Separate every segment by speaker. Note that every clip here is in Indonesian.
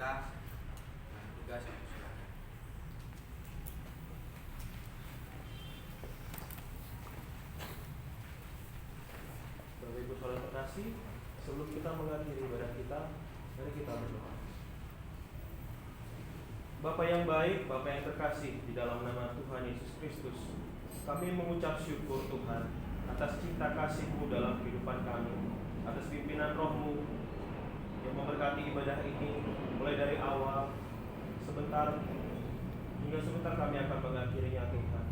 Speaker 1: kita dengan tugas yang silakan.
Speaker 2: Bapak Ibu Saudara terkasih, sebelum kita mengakhiri ibadah kita, mari kita berdoa. Bapa yang baik, Bapa yang terkasih, di dalam nama Tuhan Yesus Kristus, kami mengucap syukur Tuhan atas cinta kasih-Mu dalam kehidupan kami, atas pimpinan Roh-Mu yang memberkati ibadah ini mulai dari awal sebentar hingga sebentar kami akan mengakhirinya Tuhan.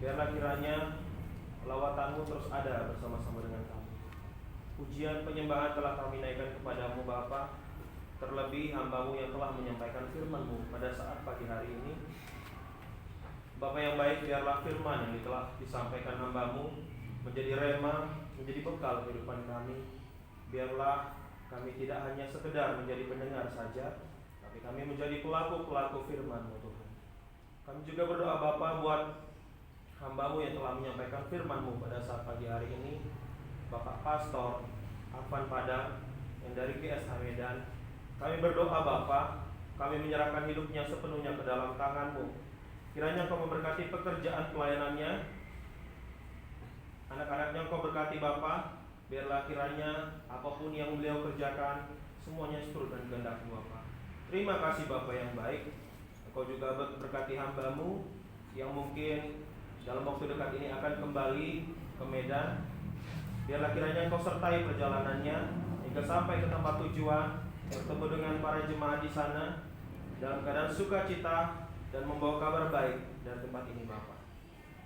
Speaker 2: Biarlah kiranya lawatan-Mu terus ada bersama-sama dengan kami. Pujian penyembahan telah kami naikkan kepadamu Bapa, terlebih hamba-Mu yang telah menyampaikan firman-Mu pada saat pagi hari ini. Bapa yang baik, biarlah firman yang telah disampaikan hamba-Mu menjadi rema, menjadi bekal kehidupan kami. Biarlah kami tidak hanya sekedar menjadi pendengar saja, tapi kami menjadi pelaku-pelaku firman-Mu Tuhan. Kami juga berdoa Bapa buat hamba-Mu yang telah menyampaikan firman-Mu pada saat pagi hari ini, Bapak Pastor Afan Padang yang dari GSH Medan. Kami berdoa Bapa, kami menyerahkan hidupnya sepenuhnya ke dalam tangan-Mu. Kiranya Kau memberkati pekerjaan pelayanannya, anak-anaknya Kau berkati Bapa. Biarlah kiranya apapun yang beliau kerjakan, semuanya seturut dan kehendak-Mu Bapa. Terima kasih Bapa yang baik. Engkau juga berkati hamba-Mu yang mungkin dalam waktu dekat ini akan kembali ke Medan. Biarlah kiranya Engkau sertai perjalanannya hingga sampai ke tempat tujuan, bertemu dengan para jemaat di sana dalam keadaan sukacita dan membawa kabar baik dari tempat ini Bapa.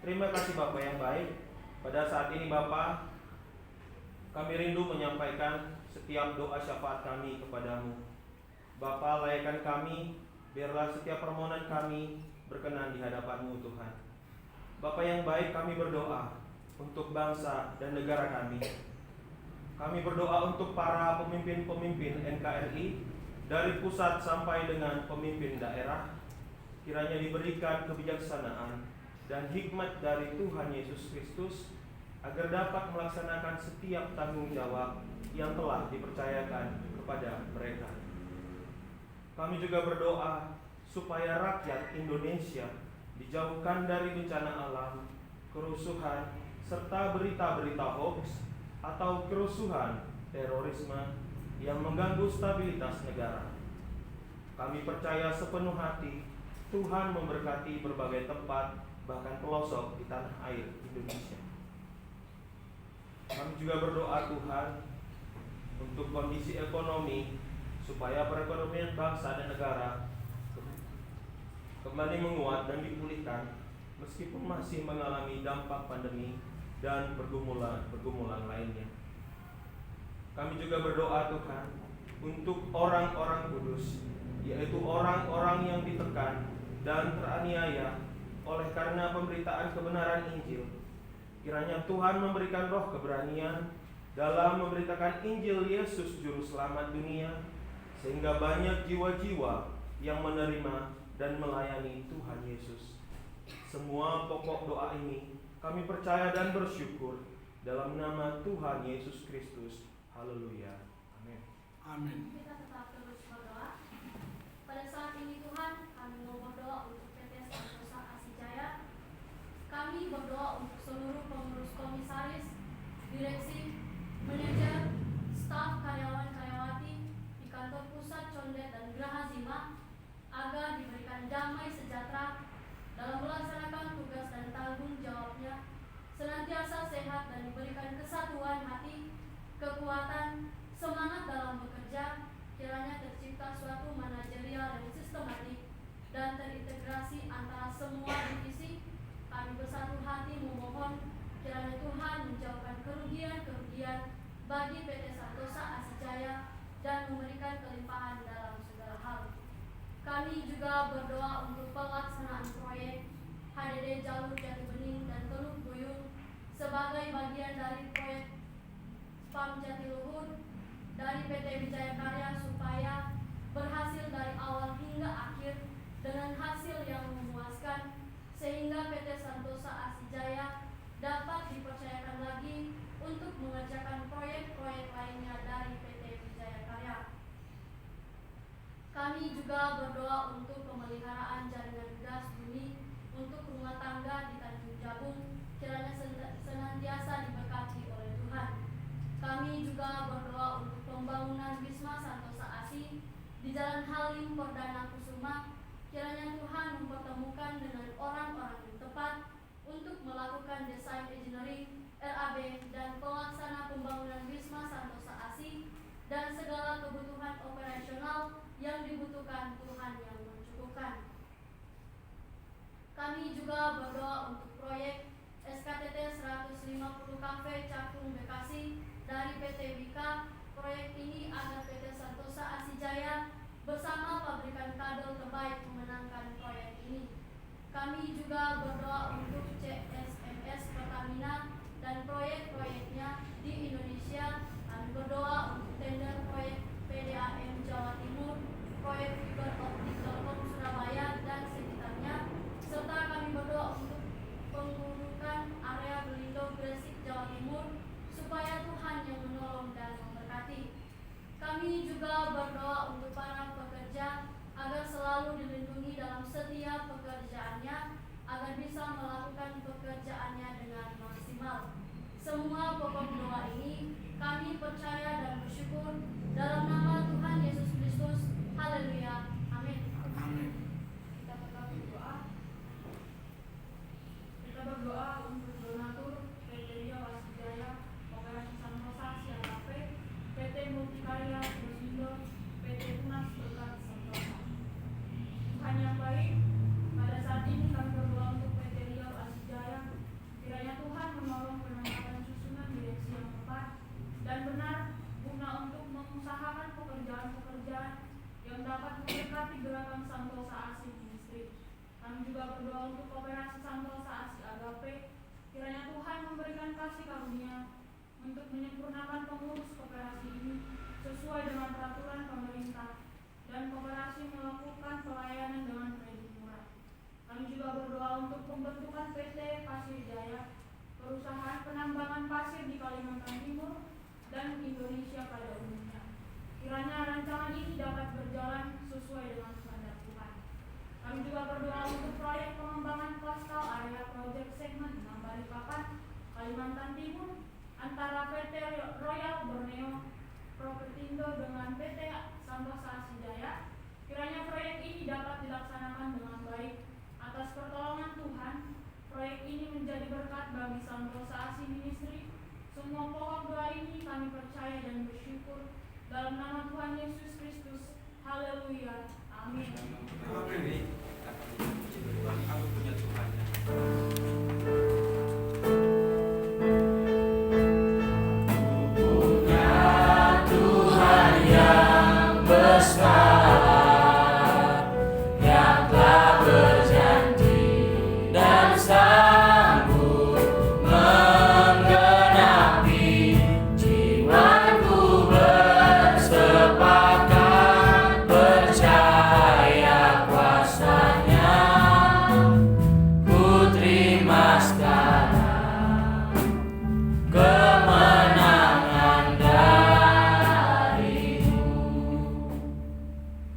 Speaker 2: Terima kasih Bapa yang baik. Pada saat ini Bapa, kami rindu menyampaikan setiap doa syafaat kami kepadamu. Bapa, layakkan kami, biarlah setiap permohonan kami berkenan di hadapan-Mu Tuhan. Bapa yang baik, kami berdoa untuk bangsa dan negara kami. Kami berdoa untuk para pemimpin-pemimpin NKRI dari pusat sampai dengan pemimpin daerah. Kiranya diberikan kebijaksanaan dan hikmat dari Tuhan Yesus Kristus agar dapat melaksanakan setiap tanggung jawab yang telah dipercayakan kepada mereka. Kami juga berdoa supaya rakyat Indonesia dijauhkan dari bencana alam, kerusuhan, serta berita-berita hoax atau kerusuhan terorisme yang mengganggu stabilitas negara. Kami percaya sepenuh hati Tuhan memberkati berbagai tempat, bahkan pelosok di tanah air Indonesia. Kami juga berdoa Tuhan untuk kondisi ekonomi, supaya perekonomian bangsa dan negara kembali menguat dan dipulihkan meskipun masih mengalami dampak pandemi dan pergumulan lainnya. Kami juga berdoa Tuhan untuk orang-orang kudus, yaitu orang-orang yang ditekan dan teraniaya oleh karena pemberitaan kebenaran Injil. Kiranya Tuhan memberikan roh keberanian dalam memberitakan Injil Yesus Juru Selamat dunia, sehingga banyak jiwa-jiwa yang menerima dan melayani Tuhan Yesus. Semua pokok doa ini kami percaya dan bersyukur dalam nama Tuhan Yesus Kristus. Haleluya. Amin.
Speaker 3: Amin.
Speaker 4: Kita tetap terus berdoa. Pada saat ini Tuhan, kami mau berdoa untuk PT Santosa Asijaya. Kami berdoa untuk seluruh pengurus komisaris, direksi, manajer, staf, karyawan-karyawati di kantor pusat Condet dan Geraha Zima, agar diberikan damai sejahtera dalam melaksanakan tugas dan tanggung jawabnya, senantiasa sehat dan diberikan kesatuan hati, kekuatan, semangat dalam bekerja. Kiranya tercipta suatu manajerial dan sistematik dan terintegrasi antara semua divisi. Kami bersatu hati memohon kiranya Tuhan menjauhkan kerugian-kerugian bagi PT Santosa Asijaya dan memberikan kelimpahan dalam segala hal. Kami juga berdoa untuk pelaksanaan proyek HDD Jalur Jati Bening dan Teluk Buyung sebagai bagian dari proyek PAM Jatiluhur dari PT Wijaya Karya, supaya berhasil dari awal hingga akhir dengan hasil yang memuaskan, sehingga PT Santosa Asijaya dapat dipercayakan lagi untuk mengerjakan proyek-proyek lainnya dari PT Wijaya Karya. Kami juga berdoa untuk pembangunan Wisma Santosa ASI di Jalan Halim Perdana Kusuma. Kiranya Tuhan mempertemukan dengan orang-orang yang tepat untuk melakukan desain engineering, RAB, dan pelaksana pembangunan Wisma Santosa ASI dan segala kebutuhan operasional yang dibutuhkan Tuhan yang mencukupkan. Kami juga berdoa untuk proyek SKTT 150 Cafe Cakung Bekasi dari PT Wika. Proyek ini agar PT Santosa ASI Jaya bersama pabrikan kabel terbaik memenangkan proyek ini. Kami juga berdoa untuk CSMS Pertamina dan proyek-proyeknya di Indonesia. Kami berdoa untuk tender proyek PDAM Jawa Timur, proyek fiber optik Telkom Surabaya dan sekitarnya, serta kami berdoa untuk pengurukan area Belindo Gresik Jawa Timur supaya Tuhan yang menolong dan memberkati. Kami juga berdoa untuk para pekerja agar selalu dilindungi dalam setiap pekerjaannya, agar bisa melakukan pekerjaannya dengan maksimal. Semua pokok doa ini kami percaya dan bersyukur dalam nama Tuhan Yesus Kristus. Haleluya. Amin. Kita tetap berdoa. Kita berdoa untuk donatur PT Riau ASI Jaya, Operasi Santosa CAKP, PT Multikarya Prosindo, PT Tunas Berkat Santosa. Tuhan yang baik, pada saat ini kami berdoa untuk PT Riau ASI Jaya. Kiranya Tuhan menolong penempatan susunan direksi yang tepat dan benar guna untuk mengusahakan pekerjaan-pekerjaan yang dapat mendekati gerakan Santosa ASI Ministry. Kami juga berdoa untuk Operasi Santosa ASI Agape. Kiranya Tuhan memberikan kasih karunia untuk menyempurnakan pengurus koperasi ini sesuai dengan peraturan pemerintah dan koperasi melakukan pelayanan dengan kredit murah. Kami juga berdoa untuk pembentukan PT Pasir Jaya, perusahaan penambangan pasir di Kalimantan Timur dan Indonesia pada umumnya. Kiranya rancangan ini dapat berjalan sesuai dengan kehendak Tuhan. Kami juga berdoa untuk proyek pengembangan coastal area project segmen 6 Balikpapan, Kalimantan Timur antara PT Royal Borneo Propertindo dengan PT Santosa ASI Jaya. Kiranya proyek ini dapat dilaksanakan dengan baik. Atas pertolongan Tuhan, proyek ini menjadi berkat bagi Santosa ASI Ministry. Semua pokok doa ini kami percaya dan bersyukur dalam nama Tuhan Yesus Kristus. Haleluya. Amin.
Speaker 1: Amin.